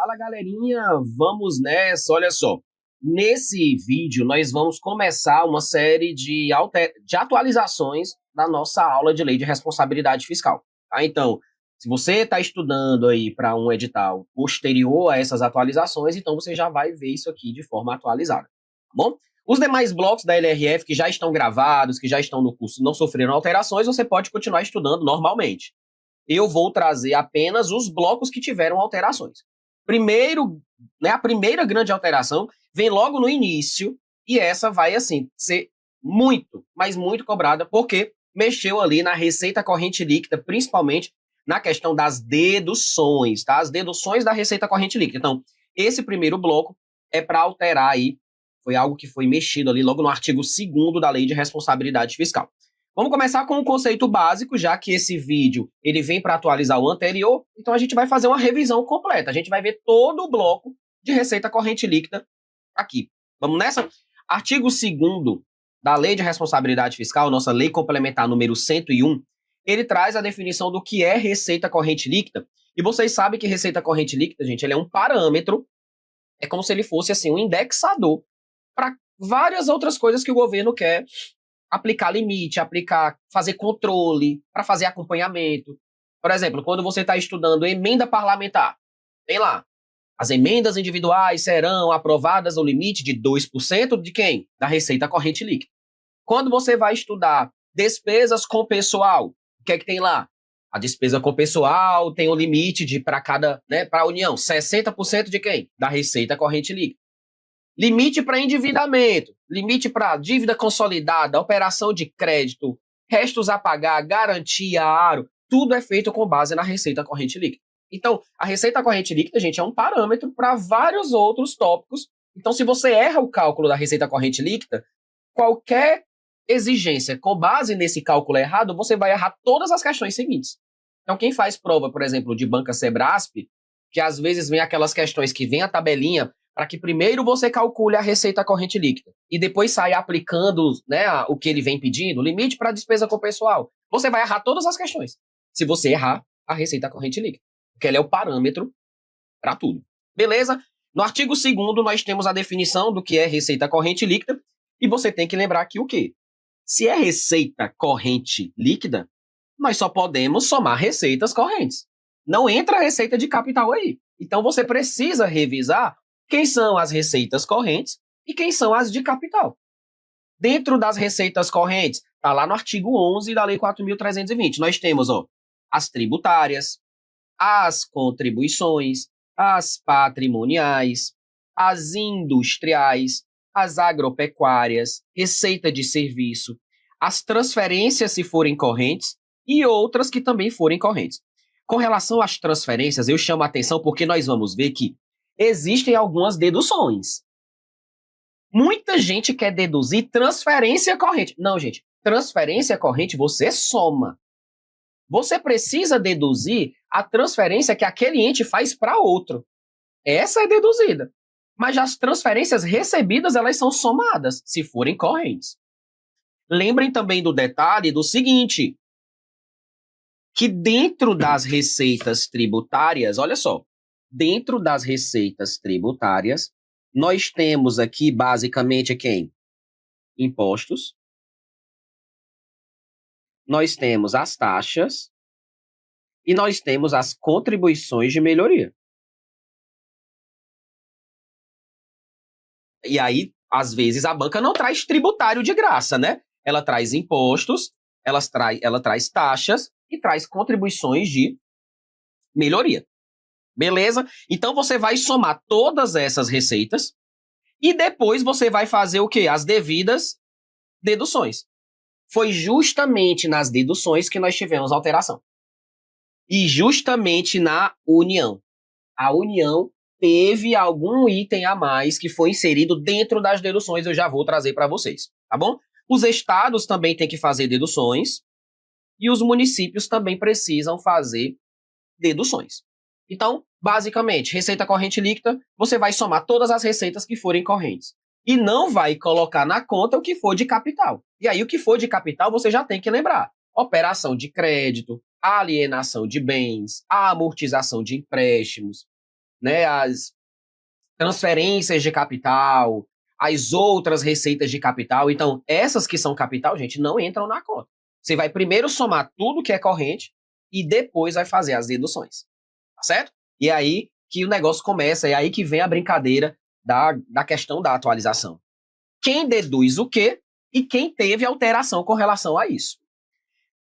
Fala, galerinha, vamos nessa, olha só. Nesse vídeo, nós vamos começar uma série de atualizações da nossa aula de Lei de Responsabilidade Fiscal. Tá? Então, se você está estudando aí para um edital posterior a essas atualizações, então você já vai ver isso aqui de forma atualizada, tá bom? Os demais blocos da LRF que já estão gravados, que já estão no curso, não sofreram alterações, você pode continuar estudando normalmente. Eu vou trazer apenas os blocos que tiveram alterações. Primeiro, né, a primeira grande alteração vem logo no início, e essa vai, assim, ser muito, mas muito cobrada, porque mexeu ali na receita corrente líquida, principalmente na questão das deduções, tá? As deduções da receita corrente líquida. Então, esse primeiro bloco é para alterar aí, foi algo que foi mexido ali logo no artigo 2º da Lei de Responsabilidade Fiscal. Vamos começar com um conceito básico, já que esse vídeo ele vem para atualizar o anterior, então a gente vai fazer uma revisão completa. A gente vai ver todo o bloco de receita corrente líquida aqui. Vamos nessa? Artigo 2º da Lei de Responsabilidade Fiscal, nossa lei complementar número 101, ele traz a definição do que é receita corrente líquida. E vocês sabem que receita corrente líquida, gente, ele é um parâmetro, é como se ele fosse assim um indexador para várias outras coisas que o governo quer aplicar limite, fazer controle, para fazer acompanhamento. Por exemplo, quando você está estudando emenda parlamentar, tem lá, as emendas individuais serão aprovadas no limite de 2% de quem? Da receita corrente líquida. Quando você vai estudar despesas com pessoal, o que é que tem lá? A despesa com pessoal tem o limite de para cada, né, para a União, 60% de quem? Da receita corrente líquida. Limite para endividamento, limite para dívida consolidada, operação de crédito, restos a pagar, garantia, aro, tudo é feito com base na receita corrente líquida. Então, a receita corrente líquida, gente, é um parâmetro para vários outros tópicos. Então, se você erra o cálculo da receita corrente líquida, qualquer exigência com base nesse cálculo errado, você vai errar todas as questões seguintes. Então, quem faz prova, por exemplo, de banca Sebrasp, que às vezes vem aquelas questões que vem a tabelinha para que primeiro você calcule a receita corrente líquida e depois saia aplicando, né, o que ele vem pedindo, limite para despesa com pessoal. Você vai errar todas as questões, se você errar a receita corrente líquida, porque ela é o parâmetro para tudo. Beleza? No artigo 2º nós temos a definição do que é receita corrente líquida e você tem que lembrar aqui o quê? Se é receita corrente líquida, nós só podemos somar receitas correntes. Não entra receita de capital aí. Então você precisa revisar quem são as receitas correntes e quem são as de capital. Dentro das receitas correntes, está lá no artigo 11 da Lei 4.320. Nós temos as tributárias, as contribuições, as patrimoniais, as industriais, as agropecuárias, receita de serviço, as transferências se forem correntes e outras que também forem correntes. Com relação às transferências, eu chamo a atenção porque nós vamos ver que existem algumas deduções. Muita gente quer deduzir transferência corrente. Não, gente, transferência corrente você soma. Você precisa deduzir a transferência que aquele ente faz para outro. Essa é deduzida. Mas as transferências recebidas, elas são somadas, se forem correntes. Lembrem também do detalhe do seguinte, que dentro das receitas tributárias, olha só, dentro das receitas tributárias, nós temos aqui basicamente quem? Impostos. Nós temos as taxas e nós temos as contribuições de melhoria. E aí, às vezes, a banca não traz tributário de graça, né? Ela traz impostos, ela traz taxas e traz contribuições de melhoria. Beleza? Então, você vai somar todas essas receitas e depois você vai fazer o quê? As devidas deduções. Foi justamente nas deduções que nós tivemos alteração. E justamente na União. A União teve algum item a mais que foi inserido dentro das deduções, eu já vou trazer para vocês, tá bom? Os estados também têm que fazer deduções e os municípios também precisam fazer deduções. Então, basicamente, receita corrente líquida, você vai somar todas as receitas que forem correntes. E não vai colocar na conta o que for de capital. E aí, o que for de capital, você já tem que lembrar. Operação de crédito, alienação de bens, a amortização de empréstimos, né, as transferências de capital, as outras receitas de capital. Então, essas que são capital, gente, não entram na conta. Você vai primeiro somar tudo que é corrente e depois vai fazer as deduções. Tá certo? E é aí que o negócio começa, é aí que vem a brincadeira da questão da atualização. Quem deduz o quê e quem teve alteração com relação a isso.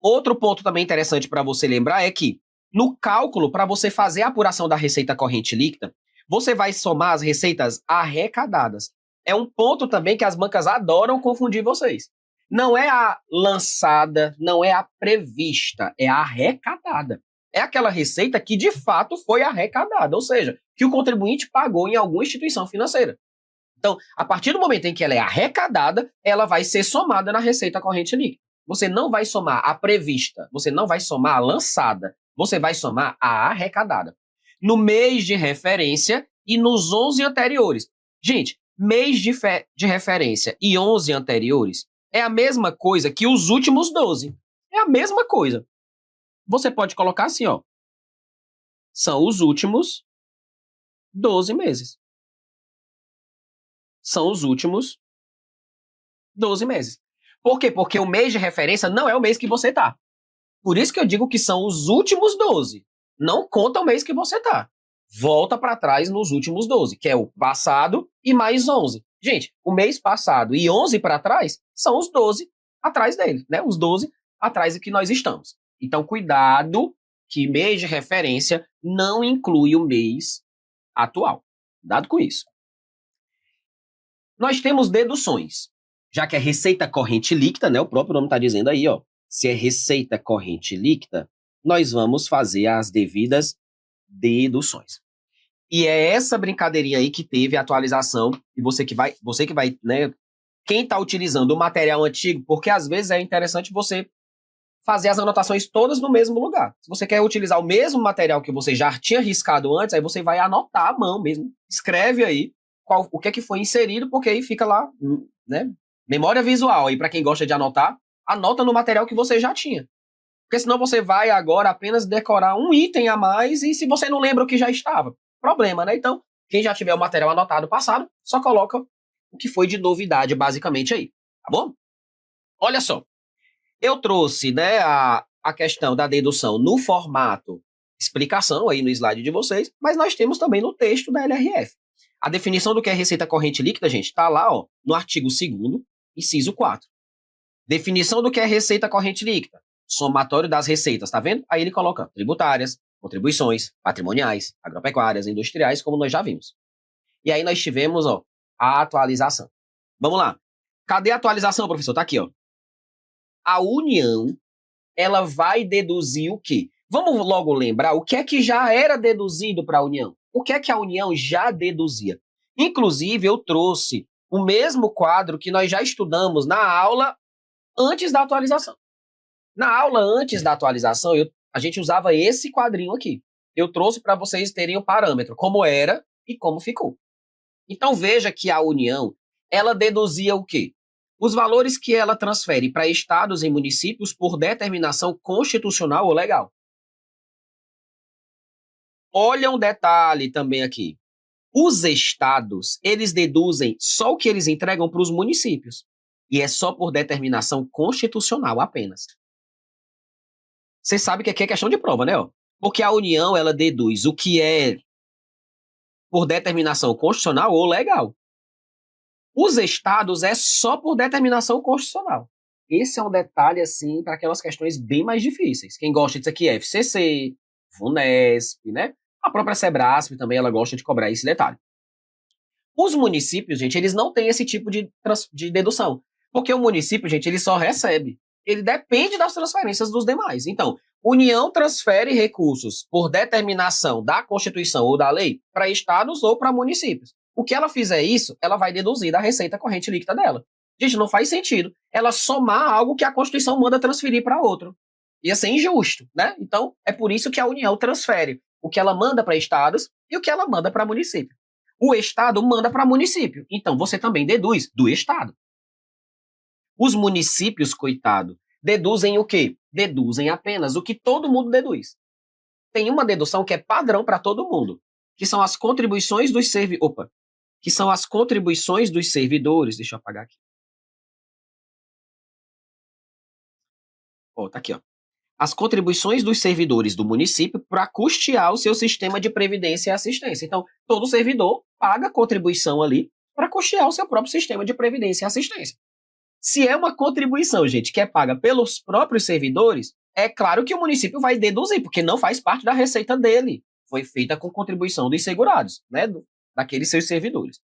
Outro ponto também interessante para você lembrar é que, no cálculo, para você fazer a apuração da receita corrente líquida, você vai somar as receitas arrecadadas. É um ponto também que as bancas adoram confundir vocês. Não é a lançada, não é a prevista, é a arrecadada. É aquela receita que de fato foi arrecadada, ou seja, que o contribuinte pagou em alguma instituição financeira. Então, a partir do momento em que ela é arrecadada, ela vai ser somada na receita corrente líquida. Você não vai somar a prevista, você não vai somar a lançada, você vai somar a arrecadada. No mês de referência e nos 11 anteriores. Gente, mês de referência e 11 anteriores é a mesma coisa que os últimos 12. É a mesma coisa. Você pode colocar assim, ó. São os últimos 12 meses. São os últimos 12 meses. Por quê? Porque o mês de referência não é o mês que você está. Por isso que eu digo que são os últimos 12. Não conta o mês que você está. Volta para trás nos últimos 12, que é o passado e mais 11. Gente, o mês passado e 11 para trás são os 12 atrás dele, né? Os 12 atrás do que nós estamos. Então, cuidado que mês de referência não inclui o mês atual. Cuidado com isso. Nós temos deduções, já que é receita corrente líquida, né? O próprio nome está dizendo aí, ó. Se é receita corrente líquida, nós vamos fazer as devidas deduções. E é essa brincadeirinha aí que teve a atualização, e você que vai, né? Quem está utilizando o material antigo, porque às vezes é interessante você fazer as anotações todas no mesmo lugar. Se você quer utilizar o mesmo material que você já tinha riscado antes, aí você vai anotar à mão mesmo. Escreve aí o que é que foi inserido, porque aí fica lá, né? Memória visual aí para quem gosta de anotar, anota no material que você já tinha. Porque senão você vai agora apenas decorar um item a mais e se você não lembra o que já estava, problema, né? Então, quem já tiver o material anotado passado, só coloca o que foi de novidade basicamente aí, tá bom? Olha só, eu trouxe, né, a questão da dedução no formato explicação aí no slide de vocês, mas nós temos também no texto da LRF. A definição do que é receita corrente líquida, gente, está lá, ó, no artigo 2º, inciso 4. Definição do que é receita corrente líquida. Somatório das receitas, tá vendo? Aí ele coloca tributárias, contribuições, patrimoniais, agropecuárias, industriais, como nós já vimos. E aí nós tivemos, ó, a atualização. Vamos lá. Cadê a atualização, professor? Tá aqui, ó. A União, ela vai deduzir o quê? Vamos logo lembrar o que é que já era deduzido para a União. O que é que a União já deduzia? Inclusive, eu trouxe o mesmo quadro que nós já estudamos na aula antes da atualização. Na aula antes da atualização, a gente usava esse quadrinho aqui. Eu trouxe para vocês terem o parâmetro, como era e como ficou. Então, veja que a União, ela deduzia o quê? Os valores que ela transfere para estados e municípios por determinação constitucional ou legal. Olha um detalhe também aqui. Os estados, eles deduzem só o que eles entregam para os municípios. E é só por determinação constitucional apenas. Você sabe que aqui é questão de prova, né? Porque a União, ela deduz o que é por determinação constitucional ou legal. Os estados é só por determinação constitucional. Esse é um detalhe, assim, para aquelas questões bem mais difíceis. Quem gosta disso aqui é FCC, FUNESP, né? A própria Sebrasp também, ela gosta de cobrar esse detalhe. Os municípios, gente, eles não têm esse tipo de dedução. Porque o município, gente, ele só recebe. Ele depende das transferências dos demais. Então, União transfere recursos por determinação da Constituição ou da lei para estados ou para municípios. O que ela fizer isso, ela vai deduzir da receita corrente líquida dela. Gente, não faz sentido ela somar algo que a Constituição manda transferir para outro. Ia ser injusto, né? Então, é por isso que a União transfere o que ela manda para estados e o que ela manda para município. O estado manda para município. Então, você também deduz do estado. Os municípios, coitado, deduzem o quê? Deduzem apenas o que todo mundo deduz. Tem uma dedução que é padrão para todo mundo, que são as contribuições dos que são as contribuições dos servidores, deixa eu apagar aqui. Ó, tá aqui, ó. As contribuições dos servidores do município para custear o seu sistema de previdência e assistência. Então, todo servidor paga contribuição ali para custear o seu próprio sistema de previdência e assistência. Se é uma contribuição, gente, que é paga pelos próprios servidores, é claro que o município vai deduzir, porque não faz parte da receita dele. Foi feita com contribuição dos segurados, né, daqueles seus servidores.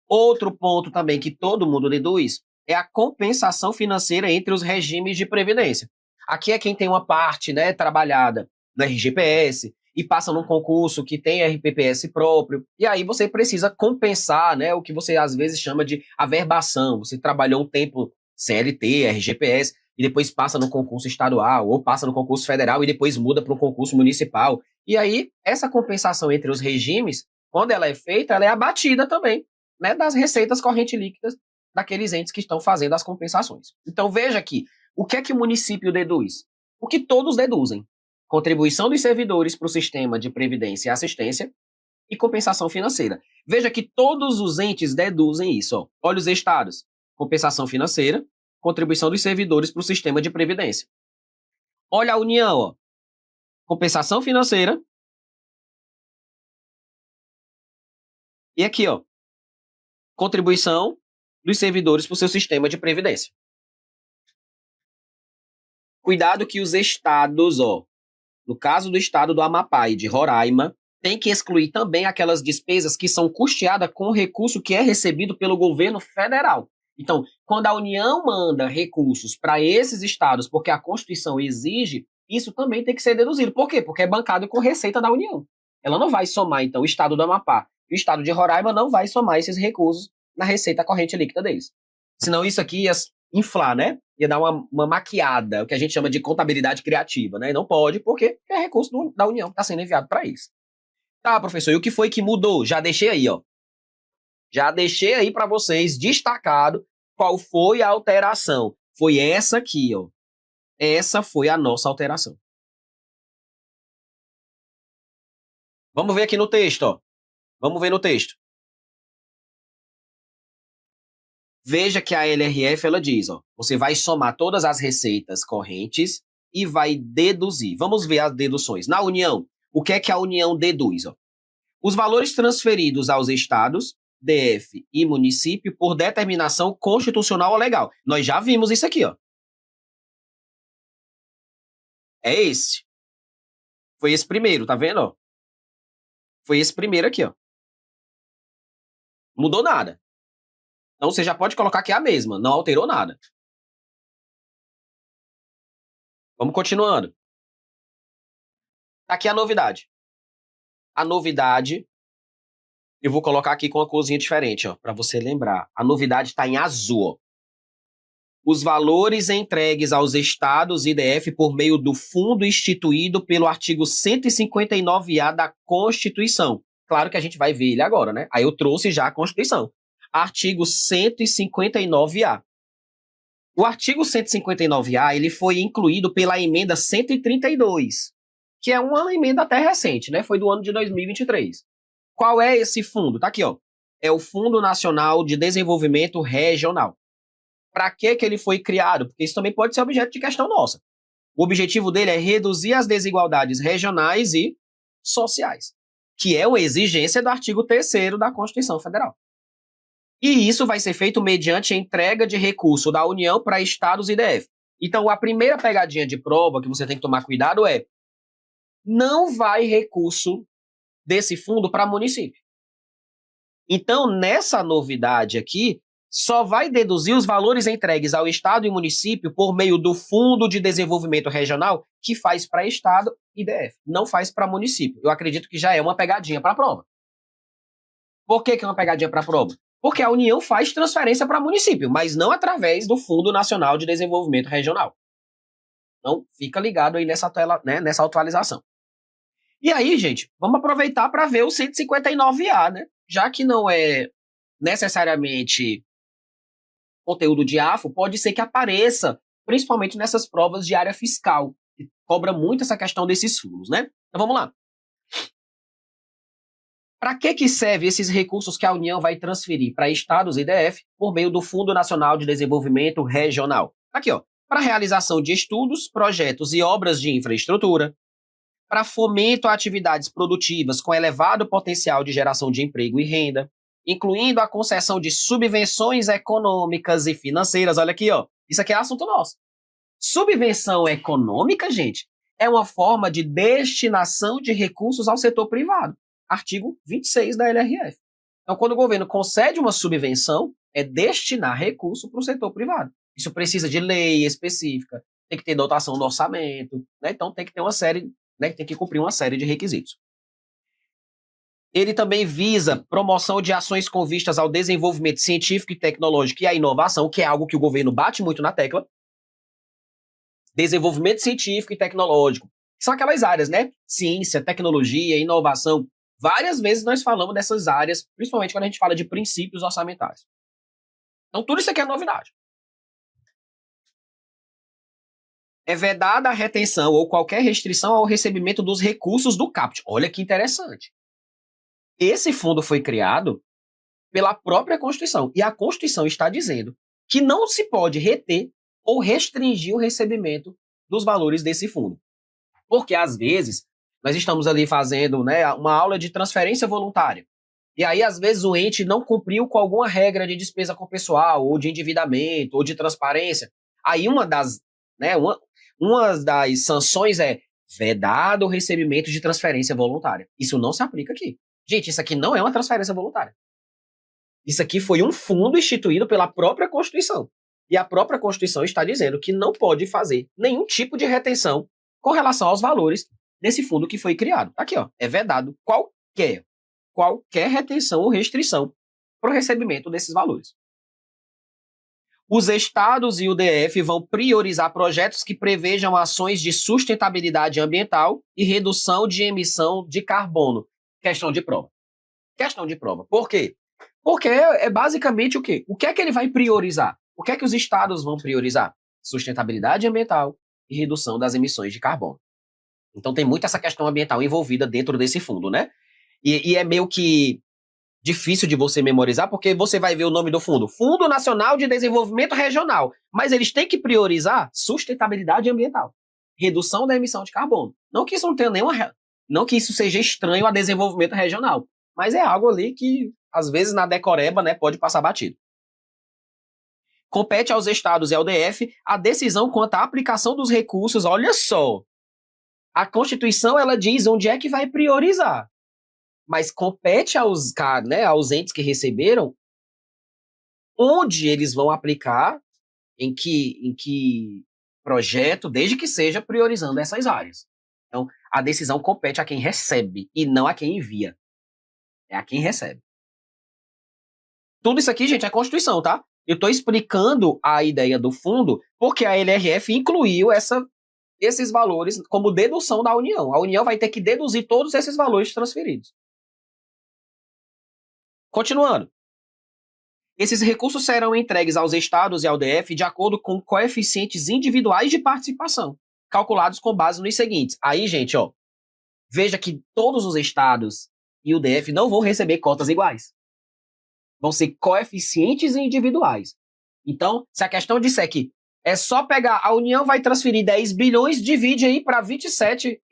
Outro ponto também que todo mundo deduz é a compensação financeira entre os regimes de previdência. Aqui é quem tem uma parte, né, trabalhada no RGPS e passa num concurso que tem RPPS próprio, e aí você precisa compensar, né, o que você às vezes chama de averbação. Você trabalhou um tempo CLT, RGPS, e depois passa no concurso estadual, ou passa no concurso federal e depois muda para um concurso municipal. E aí, essa compensação entre os regimes, quando ela é feita, ela é abatida também, né, das receitas correntes líquidas daqueles entes que estão fazendo as compensações. Então veja aqui, o que é que o município deduz? O que todos deduzem: contribuição dos servidores para o sistema de previdência e assistência e compensação financeira. Veja que todos os entes deduzem isso. Ó. Olha os estados: compensação financeira, contribuição dos servidores para o sistema de previdência. Olha a União, ó. Compensação financeira. E aqui, ó, contribuição dos servidores para o seu sistema de previdência. Cuidado que os estados, ó, no caso do estado do Amapá e de Roraima, tem que excluir também aquelas despesas que são custeadas com recurso que é recebido pelo governo federal. Então, quando a União manda recursos para esses estados, porque a Constituição exige, isso também tem que ser deduzido. Por quê? Porque é bancado com receita da União. Ela não vai somar, então, o estado do Amapá e o estado de Roraima não vai somar esses recursos na receita corrente líquida deles. Senão isso aqui ia inflar, né? Ia dar uma maquiada, o que a gente chama de contabilidade criativa, né? E não pode, porque é recurso da União que está sendo enviado para isso. Tá, professor, e o que foi que mudou? Já deixei aí, ó. Já deixei aí para vocês destacado qual foi a alteração. Foi essa aqui, ó. Essa foi a nossa alteração. Vamos ver aqui no texto, ó. Vamos ver no texto. Veja que a LRF, ela diz, ó, você vai somar todas as receitas correntes e vai deduzir. Vamos ver as deduções. Na União, o que é que a União deduz? Ó? Os valores transferidos aos estados, DF e município por determinação constitucional ou legal. Nós já vimos isso aqui, ó. É esse. Foi esse primeiro, tá vendo, ó? Foi esse primeiro aqui, ó. Mudou nada. Então você já pode colocar que é a mesma, não alterou nada. Vamos continuando. Tá aqui a novidade. A novidade, eu vou colocar aqui com uma corzinha diferente, ó, para você lembrar. A novidade está em azul, ó. Os valores entregues aos estados e DF por meio do fundo instituído pelo artigo 159A da Constituição. Claro que a gente vai ver ele agora, né? Aí eu trouxe já a Constituição. Artigo 159A. O artigo 159A, ele foi incluído pela emenda 132, que é uma emenda até recente, né? Foi do ano de 2023. Qual é esse fundo? Tá aqui, ó. É o Fundo Nacional de Desenvolvimento Regional. Para que ele foi criado? Porque isso também pode ser objeto de questão nossa. O objetivo dele é reduzir as desigualdades regionais e sociais, que é uma exigência do artigo 3º da Constituição Federal. E isso vai ser feito mediante a entrega de recurso da União para estados e DF. Então, a primeira pegadinha de prova que você tem que tomar cuidado é: não vai recurso desse fundo para município. Então, nessa novidade aqui, só vai deduzir os valores entregues ao estado e município por meio do Fundo de Desenvolvimento Regional, que faz para estado e DF, não faz para município. Eu acredito que já é uma pegadinha para a prova. Por que é uma pegadinha para a prova? Porque a União faz transferência para município, mas não através do Fundo Nacional de Desenvolvimento Regional. Então, fica ligado aí nessa tela, né, nessa atualização. E aí, gente, vamos aproveitar para ver o 159A, né? Já que não é necessariamente conteúdo de AFO, pode ser que apareça, principalmente nessas provas de área fiscal, que cobra muito essa questão desses fundos, né? Então vamos lá. Para que serve esses recursos que a União vai transferir para estados e DF por meio do Fundo Nacional de Desenvolvimento Regional? Aqui, ó, para realização de estudos, projetos e obras de infraestrutura, para fomento a atividades produtivas com elevado potencial de geração de emprego e renda, incluindo a concessão de subvenções econômicas e financeiras. Olha aqui, ó, isso aqui é assunto nosso. Subvenção econômica, gente, é uma forma de destinação de recursos ao setor privado. Artigo 26 da LRF. Então, quando o governo concede uma subvenção, é destinar recurso para o setor privado. Isso precisa de lei específica, tem que ter dotação do orçamento, né? Então tem que ter uma série, né? Tem que cumprir uma série de requisitos. Ele também visa promoção de ações com vistas ao desenvolvimento científico e tecnológico e à inovação, que é algo que o governo bate muito na tecla. Desenvolvimento científico e tecnológico. São aquelas áreas, né? Ciência, tecnologia, inovação. Várias vezes nós falamos dessas áreas, principalmente quando a gente fala de princípios orçamentários. Então, tudo isso aqui é novidade. É vedada a retenção ou qualquer restrição ao recebimento dos recursos do CAPT. Olha que interessante. Esse fundo foi criado pela própria Constituição. E a Constituição está dizendo que não se pode reter ou restringir o recebimento dos valores desse fundo. Porque, às vezes, nós estamos ali fazendo, né, uma aula de transferência voluntária. E aí, às vezes, o ente não cumpriu com alguma regra de despesa com pessoal, ou de endividamento, ou de transparência. Aí, uma das sanções é vedado o recebimento de transferência voluntária. Isso não se aplica aqui. Gente, isso aqui não é uma transferência voluntária. Isso aqui foi um fundo instituído pela própria Constituição. E a própria Constituição está dizendo que não pode fazer nenhum tipo de retenção com relação aos valores desse fundo que foi criado. Aqui, ó, é vedado qualquer retenção ou restrição para o recebimento desses valores. Os estados e o DF vão priorizar projetos que prevejam ações de sustentabilidade ambiental e redução de emissão de carbono. Questão de prova. Questão de prova. Por quê? Porque é basicamente o quê? O que é que ele vai priorizar? O que é que os estados vão priorizar? Sustentabilidade ambiental e redução das emissões de carbono. Então tem muito essa questão ambiental envolvida dentro desse fundo, né? E é meio que difícil de você memorizar, porque você vai ver o nome do fundo, Fundo Nacional de Desenvolvimento Regional, mas eles têm que priorizar sustentabilidade ambiental, redução da emissão de carbono. Não que isso não tenha não que isso seja estranho a desenvolvimento regional, mas é algo ali que, às vezes, na decoreba, né, pode passar batido. Compete aos estados e ao DF a decisão quanto à aplicação dos recursos. Olha só, a Constituição ela diz onde é que vai priorizar, mas compete aos entes que receberam onde eles vão aplicar, em que projeto, desde que seja priorizando essas áreas. Então, a decisão compete a quem recebe e não a quem envia. É a quem recebe. Tudo isso aqui, gente, é Constituição, tá? Eu estou explicando a ideia do fundo porque a LRF incluiu esses valores como dedução da União. A União vai ter que deduzir todos esses valores transferidos. Continuando. Esses recursos serão entregues aos estados e ao DF de acordo com coeficientes individuais de participação, calculados com base nos seguintes. Aí, gente, ó, veja que todos os estados e o DF não vão receber cotas iguais. Vão ser coeficientes individuais. Então, se a questão disser que é só pegar, a União vai transferir 10 bilhões, divide aí para 27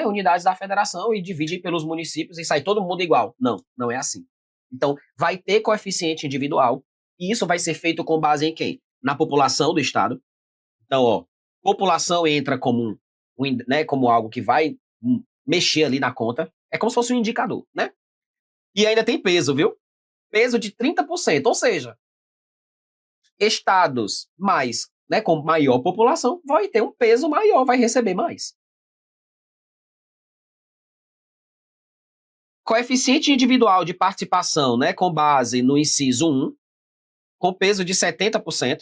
unidades da federação e divide pelos municípios e sai todo mundo igual. Não, não é assim. Então, vai ter coeficiente individual e isso vai ser feito com base em quem? Na população do estado. Então, ó, população entra como, como algo que vai mexer ali na conta. É como se fosse um indicador, né? E ainda tem peso, viu? Peso de 30%, ou seja, estados mais, com maior população vai ter um peso maior, vai receber mais. Coeficiente individual de participação, com base no inciso 1, com peso de 70%.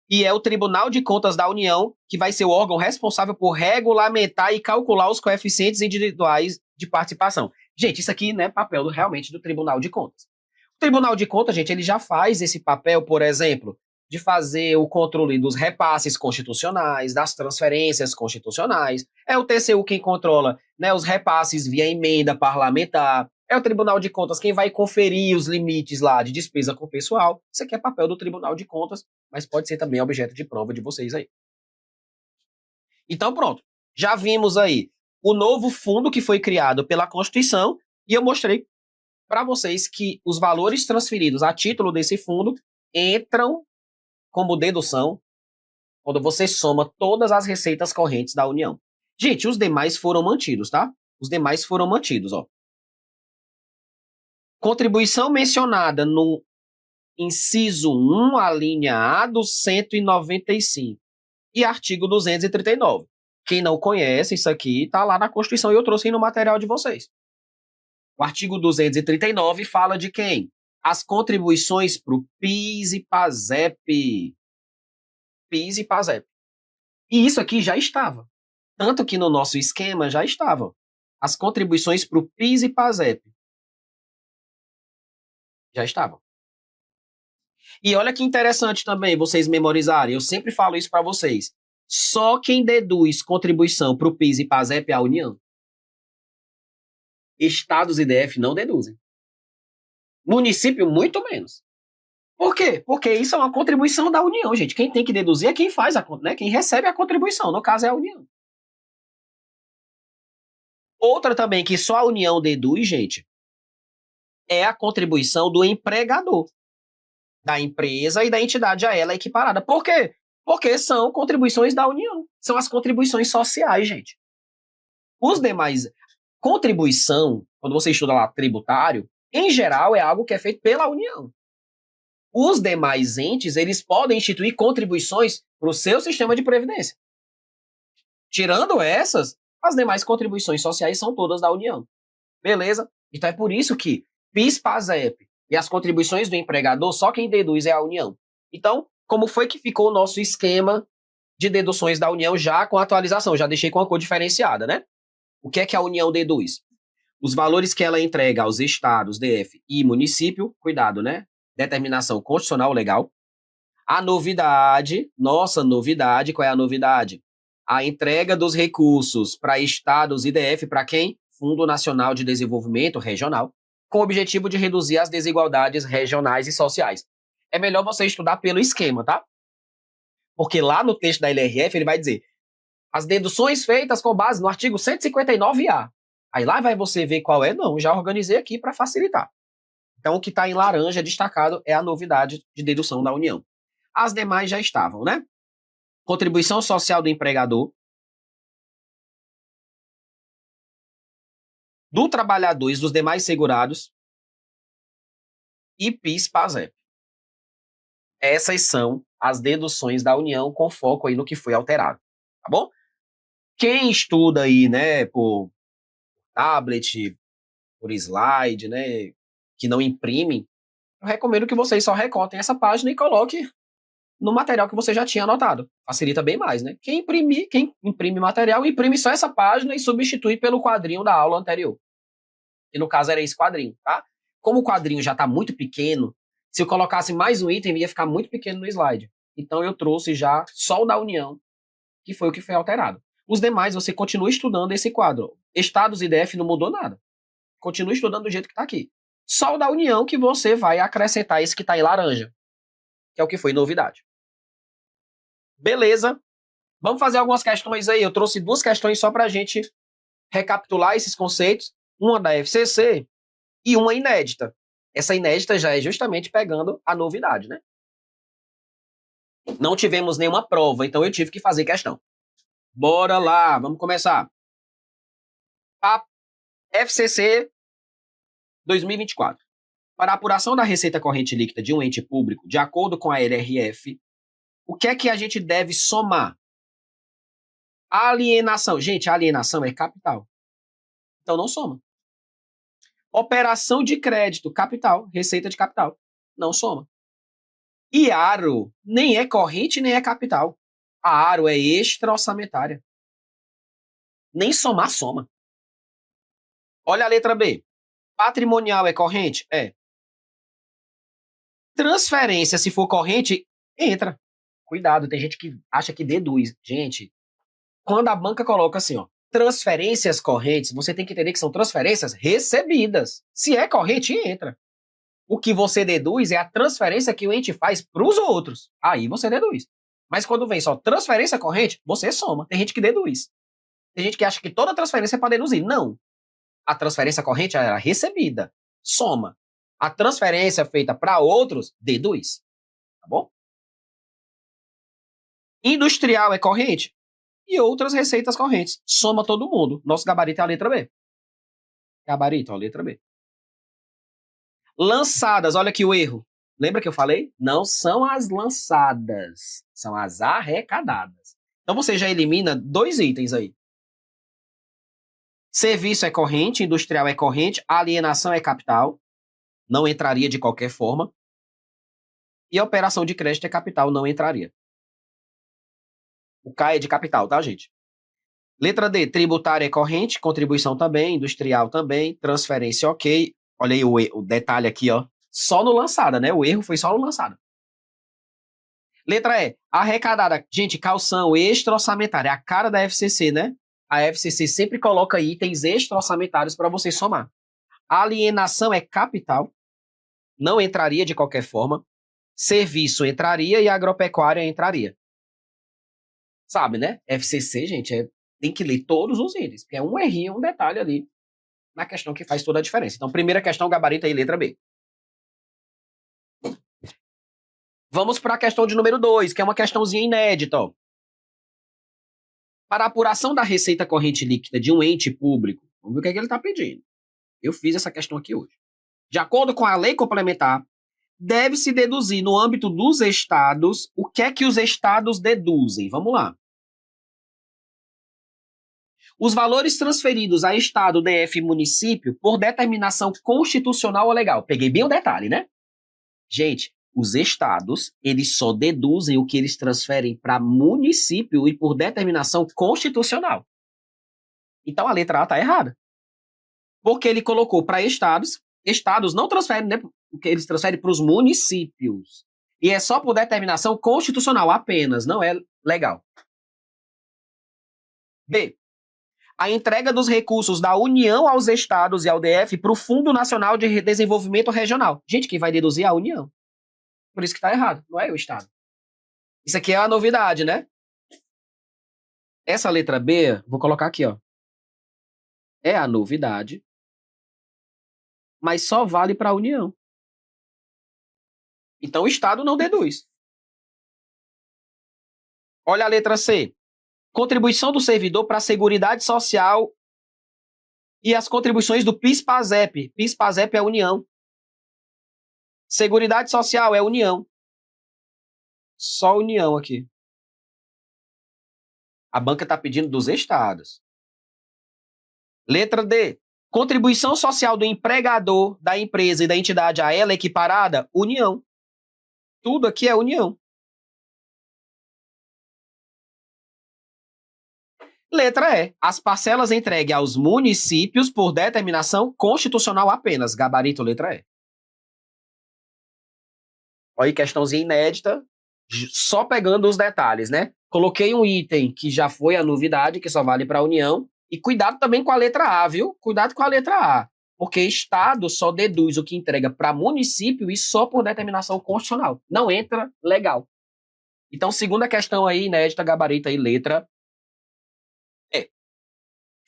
E é o Tribunal de Contas da União que vai ser o órgão responsável por regulamentar e calcular os coeficientes individuais de participação. Gente, isso aqui não é papel realmente do Tribunal de Contas. O Tribunal de Contas, gente, ele já faz esse papel, por exemplo, de fazer o controle dos repasses constitucionais, das transferências constitucionais. É o TCU quem controla, né, os repasses via emenda parlamentar. É o Tribunal de Contas quem vai conferir os limites lá de despesa com o pessoal. Isso aqui é papel do Tribunal de Contas, mas pode ser também objeto de prova de vocês aí. Então, pronto. Já vimos aí o novo fundo que foi criado pela Constituição e eu mostrei para vocês que os valores transferidos a título desse fundo entram como dedução quando você soma todas as receitas correntes da União. Gente, os demais foram mantidos, tá? Os demais foram mantidos, ó. Contribuição mencionada no inciso 1, a linha A do 195 e artigo 239. Quem não conhece isso aqui, tá lá na Constituição e eu trouxe aí no material de vocês. O artigo 239 fala de quem? As contribuições para o PIS e PASEP. PIS e PASEP. E isso aqui já estava. Tanto que no nosso esquema já estava. As contribuições para o PIS e PASEP. Já estavam. E olha que interessante também vocês memorizarem. Eu sempre falo isso para vocês. Só quem deduz contribuição para o PIS e PASEP é a União. Estados e DF não deduzem. Município, muito menos. Por quê? Porque isso é uma contribuição da União, gente. Quem tem que deduzir é quem faz a conta, né? Quem recebe a contribuição. No caso, é a União. Outra também que só a União deduz, gente, é a contribuição do empregador, da empresa e da entidade a ela equiparada. Por quê? Porque são contribuições da União. São as contribuições sociais, gente. Os demais, contribuição, quando você estuda lá tributário, em geral é algo que é feito pela União. Os demais entes, eles podem instituir contribuições para o seu sistema de previdência. Tirando essas, as demais contribuições sociais são todas da União. Beleza? Então é por isso que PIS, PASEP e as contribuições do empregador, só quem deduz é a União. Então, como foi que ficou o nosso esquema de deduções da União já com a atualização? Já deixei com a cor diferenciada, né? O que é que a União deduz? Os valores que ela entrega aos estados, DF e município, cuidado, né? Determinação constitucional legal. A novidade, nossa novidade, qual é a novidade? A entrega dos recursos para estados e DF, para quem? Fundo Nacional de Desenvolvimento Regional, com o objetivo de reduzir as desigualdades regionais e sociais. É melhor você estudar pelo esquema, tá? Porque lá no texto da LRF ele vai dizer as deduções feitas com base no artigo 159A. Aí lá vai você ver qual é, não, já organizei aqui para facilitar. Então o que está em laranja destacado é a novidade de dedução da União. As demais já estavam, né? Contribuição social do empregador, do trabalhador e dos demais segurados e PIS, PASEP. Essas são as deduções da União com foco aí no que foi alterado, tá bom? Quem estuda aí, né, por tablet, por slide, né, que não imprimem, eu recomendo que vocês só recortem essa página e coloquem no material que você já tinha anotado. Facilita bem mais, né? Quem imprime material, imprime só essa página e substitui pelo quadrinho da aula anterior. E no caso era esse quadrinho, tá? Como o quadrinho já está muito pequeno, se eu colocasse mais um item, ia ficar muito pequeno no slide. Então eu trouxe já só o da União, que foi o que foi alterado. Os demais, você continua estudando esse quadro. Estados e DF não mudou nada. Continua estudando do jeito que está aqui. Só o da União que você vai acrescentar esse que está em laranja, que é o que foi novidade. Beleza? Vamos fazer algumas questões aí. Eu trouxe duas questões só para a gente recapitular esses conceitos. Uma da FCC e uma inédita. Essa inédita já é justamente pegando a novidade, né? Não tivemos nenhuma prova, então eu tive que fazer questão. Bora lá, vamos começar. A FCC 2024. Para a apuração da receita corrente líquida de um ente público, de acordo com a LRF, o que é que a gente deve somar? Alienação. Gente, a alienação é capital. Então não soma. Operação de crédito, capital, receita de capital. Não soma. E aro nem é corrente nem é capital. A aro é extra-orçamentária. Nem somar, soma. Olha a letra B. Patrimonial é corrente? É. Transferência, se for corrente, Entra. Cuidado, tem gente que acha que deduz. Gente, quando a banca coloca assim, ó, transferências correntes, você tem que entender que são transferências recebidas. Se é corrente, entra. O que você deduz é a transferência que o ente faz para os outros. Aí você deduz. Mas quando vem só transferência corrente, você soma. Tem gente que deduz. Tem gente que acha que toda transferência é para deduzir. Não. A transferência corrente era recebida. Soma. A transferência feita para outros, deduz. Tá bom? Industrial é corrente. E outras receitas correntes. Soma todo mundo. Nosso gabarito é a letra B. Gabarito, a letra B. Lançadas, olha aqui o erro. Lembra que eu falei? Não são as lançadas, são as arrecadadas. Então você já elimina 2 itens aí. Serviço é corrente, industrial é corrente, alienação é capital, não entraria de qualquer forma. E a operação de crédito é capital, não entraria. O K é de capital, tá, gente? Letra D, tributária é corrente, contribuição também, industrial também, transferência ok. Olha aí o detalhe aqui, ó. Só no lançada, né? O erro foi só no lançada. Letra E, arrecadada. Gente, calção extra-orçamentária. É a cara da FCC, né? A FCC sempre coloca itens extra-orçamentários para você somar. Alienação é capital. Não entraria de qualquer forma. Serviço entraria e agropecuária entraria. Sabe, né? FCC, gente, tem que ler todos os itens. Porque é um errinho, um detalhe ali na questão que faz toda a diferença. Então, primeira questão, gabarito aí, letra B. Vamos para a questão de número 2, que é uma questãozinha inédita. Ó. Para a apuração da receita corrente líquida de um ente público, vamos ver o que, é que ele está pedindo. Eu fiz essa questão aqui hoje. De acordo com a lei complementar, deve-se deduzir no âmbito dos estados o que é que os estados deduzem. Vamos lá. Os valores transferidos a estado, DF e município por determinação constitucional ou legal. Peguei bem o detalhe, né? Gente, os estados, eles só deduzem o que eles transferem para município e por determinação constitucional. Então a letra A está errada. Porque ele colocou para estados, estados não transferem, né? Porque eles transferem para os municípios. E é só por determinação constitucional apenas, não é legal. B. A entrega dos recursos da União aos estados e ao DF para o Fundo Nacional de Desenvolvimento Regional. Gente, quem vai deduzir é a União. Por isso que está errado, não é o estado. Isso aqui é a novidade, né? Essa letra B, vou colocar aqui, ó. É a novidade, mas só vale para a União. Então o estado não deduz. Olha a letra C. Contribuição do servidor para a Seguridade Social e as contribuições do PIS/PASEP. PIS/PASEP é a União. Seguridade Social é a União. Só União aqui. A banca está pedindo dos estados. Letra D. Contribuição social do empregador, da empresa e da entidade a ela equiparada, União. Tudo aqui é União. Letra E. As parcelas entregues aos municípios por determinação constitucional apenas. Gabarito, letra E. Olha aí, questãozinha inédita, só pegando os detalhes, né? Coloquei um item que já foi a novidade, que só vale para a União. E cuidado também com a letra A, viu? Cuidado com a letra A. Porque Estado só deduz o que entrega para município e só por determinação constitucional. Não entra legal. Então, segunda questão aí, inédita, gabarito aí, letra E.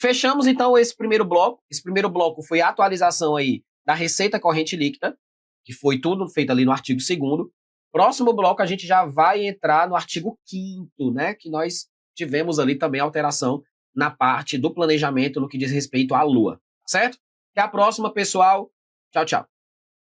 Fechamos, então, esse primeiro bloco. Esse primeiro bloco foi a atualização aí da receita corrente líquida, que foi tudo feito ali no artigo 2º. Próximo bloco, a gente já vai entrar no artigo 5º, né? Que nós tivemos ali também alteração na parte do planejamento no que diz respeito à Lua. Certo? Até a próxima, pessoal. Tchau, tchau.